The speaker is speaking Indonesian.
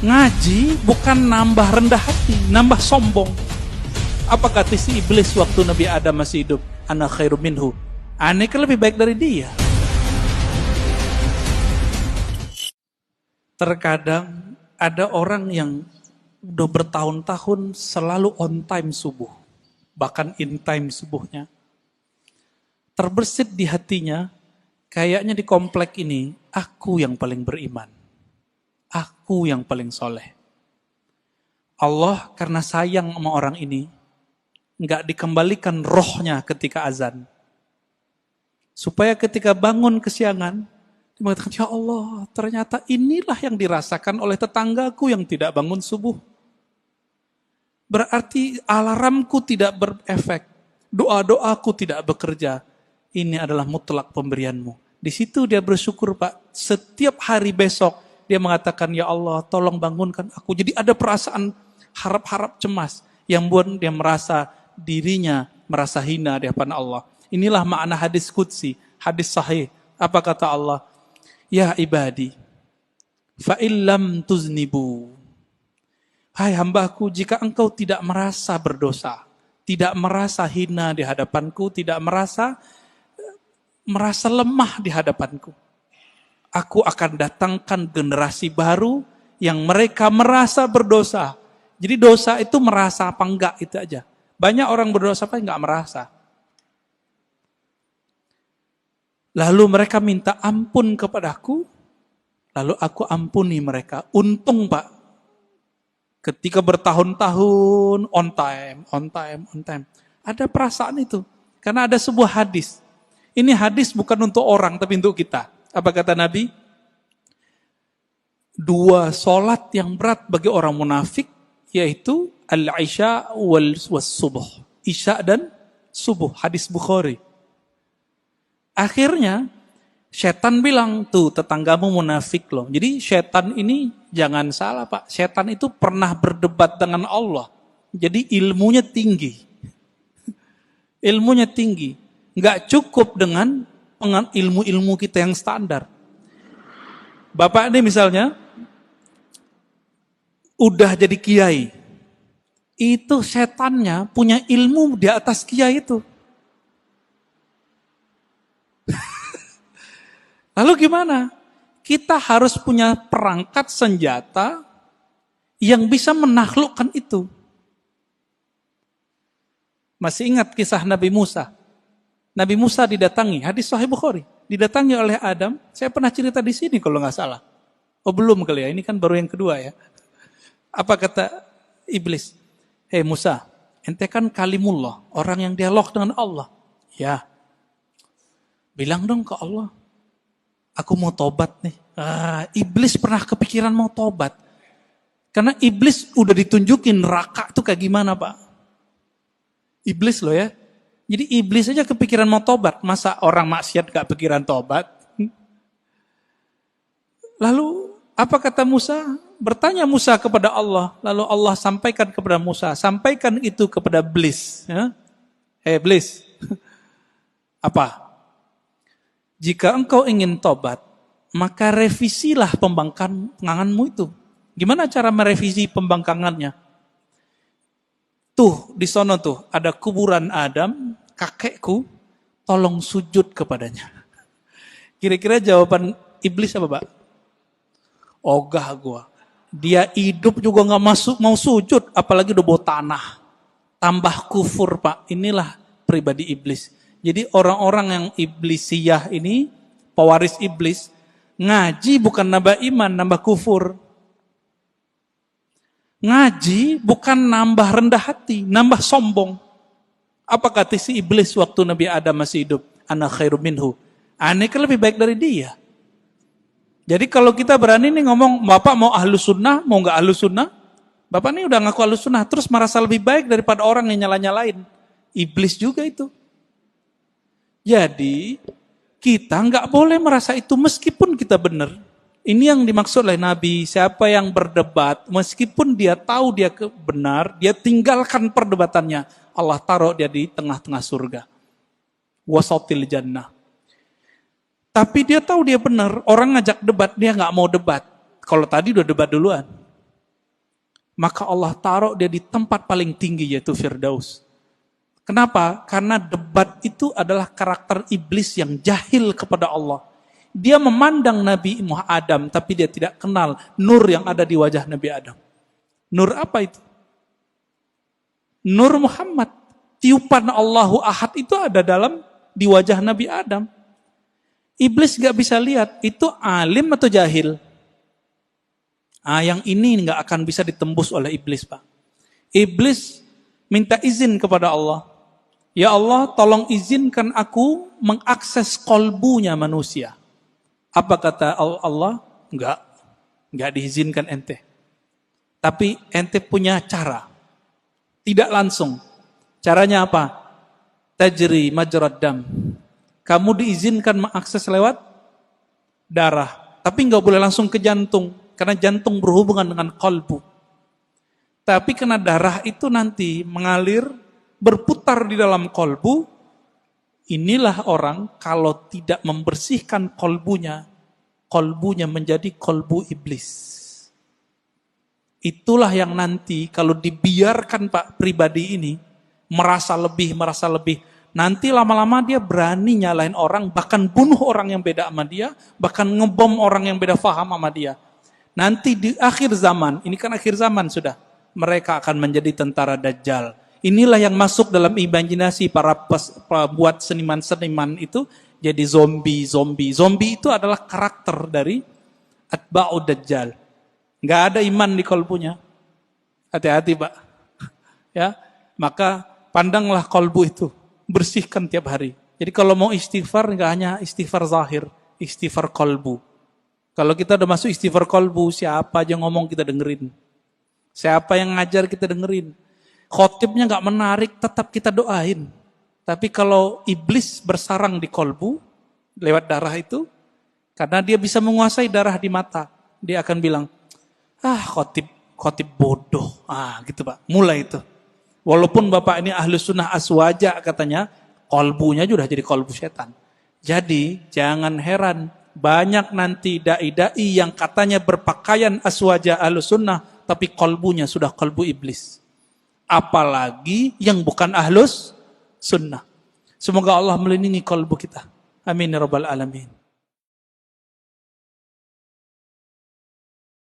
Ngaji bukan nambah rendah hati, nambah sombong. Apa kata si iblis waktu Nabi Adam masih hidup? Ana khairum minhu. Aneh kan lebih baik dari dia. Terkadang ada orang yang udah bertahun-tahun selalu on time subuh. Bahkan in time subuhnya. Terbersit di hatinya, kayaknya di komplek ini, aku yang paling beriman. Aku yang paling soleh. Allah karena sayang sama orang ini, nggak dikembalikan rohnya ketika azan. Supaya ketika bangun kesiangan, dia mengatakan, ya Allah, ternyata inilah yang dirasakan oleh tetanggaku yang tidak bangun subuh. Berarti alarmku tidak berefek, doa-doaku tidak bekerja. Ini adalah mutlak pemberianmu. Di situ dia bersyukur, Pak. Setiap hari besok, dia mengatakan, ya Allah, tolong bangunkan aku. Jadi ada perasaan harap-harap cemas yang buat dia merasa dirinya merasa hina di hadapan Allah. Inilah makna hadis qudsi, hadis sahih. Apa kata Allah? Ya ibadi, fa'illam tuznibu. Hai hambaku, jika engkau tidak merasa berdosa, tidak merasa hina di hadapanku, tidak merasa lemah di hadapanku, aku akan datangkan generasi baru yang mereka merasa berdosa. Jadi dosa itu merasa apa enggak itu aja. Banyak orang berdosa apa enggak merasa. Lalu mereka minta ampun kepadaku, lalu aku ampuni mereka. Untung Pak, ketika bertahun-tahun on time. Ada perasaan itu. Karena ada sebuah hadis. Ini hadis bukan untuk orang, tapi untuk kita. Apa kata Nabi? 2 sholat yang berat bagi orang munafik, yaitu al-isya wal-subuh. Isya dan subuh, hadis Bukhari. Akhirnya, setan bilang, tuh tetanggamu munafik loh. Jadi setan ini jangan salah Pak, setan itu pernah berdebat dengan Allah. Jadi ilmunya tinggi. Ilmunya tinggi. Nggak cukup dengan ilmu-ilmu kita yang standar. Bapak ini misalnya, udah jadi kiai. Itu setannya punya ilmu di atas kiai itu. Lalu gimana? Kita harus punya perangkat senjata yang bisa menaklukkan itu. Masih ingat kisah Nabi Musa? Nabi Musa didatangi, hadis Sahih Bukhari, didatangi oleh Adam. Saya pernah cerita di sini kalau nggak salah. Oh belum kali ya, ini kan baru yang kedua ya. Apa kata iblis? Hei Musa, ente kan kalimullah, orang yang dialog dengan Allah. Ya, bilang dong ke Allah, aku mau tobat nih. Iblis pernah kepikiran mau tobat. Karena iblis udah ditunjukin neraka tuh kayak gimana Pak. Iblis loh ya. Jadi iblis aja kepikiran mau tobat. Masa orang maksiat gak pikiran tobat? Lalu apa kata Musa? Bertanya Musa kepada Allah. Lalu Allah sampaikan kepada Musa. Sampaikan itu kepada iblis. Ya? Iblis. Apa? Jika engkau ingin tobat, maka revisilah pembangkanganmu itu. Gimana cara merevisi pembangkangannya? Tuh, di sono tuh, ada kuburan Adam, kakekku, tolong sujud kepadanya. Kira-kira jawaban iblis apa Pak? Ogah gua. Dia hidup juga gak mau sujud, apalagi udah bawa tanah. Tambah kufur Pak, inilah pribadi iblis. Jadi orang-orang yang iblisiyah ini, pewaris iblis, ngaji bukan nambah iman, nambah kufur. Ngaji bukan nambah rendah hati, nambah sombong. Apa kata si iblis waktu Nabi Adam masih hidup? Ana khairum minhu. Aneh kan lebih baik dari dia. Jadi kalau kita berani nih ngomong, Bapak mau ahlus sunnah, mau gak ahlus sunnah? Bapak ini udah ngaku ahlus sunnah, terus merasa lebih baik daripada orang yang nyala-nyalain. Iblis juga itu. Jadi, kita gak boleh merasa itu meskipun kita benar. Ini yang dimaksud oleh Nabi, siapa yang berdebat, meskipun dia tahu dia benar, dia tinggalkan perdebatannya. Allah taruh dia di tengah-tengah surga. Wasatil jannah. Tapi dia tahu dia benar, orang ngajak debat, dia gak mau debat. Kalau tadi udah debat duluan. maka Allah taruh dia di tempat paling tinggi yaitu Firdaus. Kenapa? Karena debat itu adalah karakter iblis yang jahil kepada Allah. Dia memandang Nabi Muhammad Adam, tapi dia tidak kenal nur yang ada di wajah Nabi Adam. Nur apa itu? Nur Muhammad. Tiupan Allahu Ahad itu ada di wajah Nabi Adam. Iblis gak bisa lihat, itu alim atau jahil? Yang ini gak akan bisa ditembus oleh iblis, Pak. Iblis minta izin kepada Allah. Ya Allah, tolong izinkan aku mengakses kolbunya manusia. Apa kata Allah? Enggak diizinkan ente. Tapi ente punya cara. Tidak langsung. Caranya apa? Tajri majrad dam. Kamu diizinkan mengakses lewat darah. Tapi enggak boleh langsung ke jantung. Karena jantung berhubungan dengan kolbu. Tapi karena darah itu nanti mengalir, berputar di dalam kolbu, inilah orang kalau tidak membersihkan kolbunya menjadi kolbu iblis. Itulah yang nanti kalau dibiarkan Pak pribadi ini, merasa lebih, nanti lama-lama dia berani nyalain orang, bahkan bunuh orang yang beda sama dia, bahkan ngebom orang yang beda faham sama dia. Nanti di akhir zaman, ini kan akhir zaman sudah, mereka akan menjadi tentara Dajjal. Inilah yang masuk dalam imajinasi para buat seniman-seniman itu jadi zombie. Zombie itu adalah karakter dari Atba'ud Dajjal. Nggak ada iman di kolbunya. Hati-hati Pak. Ya, maka pandanglah kolbu itu. Bersihkan tiap hari. Jadi kalau mau istighfar, nggak hanya istighfar zahir. Istighfar kolbu. Kalau kita udah masuk istighfar kolbu, siapa aja ngomong kita dengerin. Siapa yang ngajar kita dengerin. Khotibnya gak menarik, tetap kita doain. Tapi kalau iblis bersarang di kolbu, lewat darah itu, karena dia bisa menguasai darah di mata, dia akan bilang, khotib bodoh. Gitu Pak, mulai itu. Walaupun Bapak ini ahlu sunnah aswaja katanya, kolbunya sudah jadi kolbu setan. Jadi jangan heran, banyak nanti dai-dai yang katanya berpakaian aswaja ahlu sunnah, tapi kolbunya sudah kolbu iblis. Apalagi yang bukan ahlus sunnah. Semoga Allah melindungi kolbu kita. Amin ya rabbal alamin.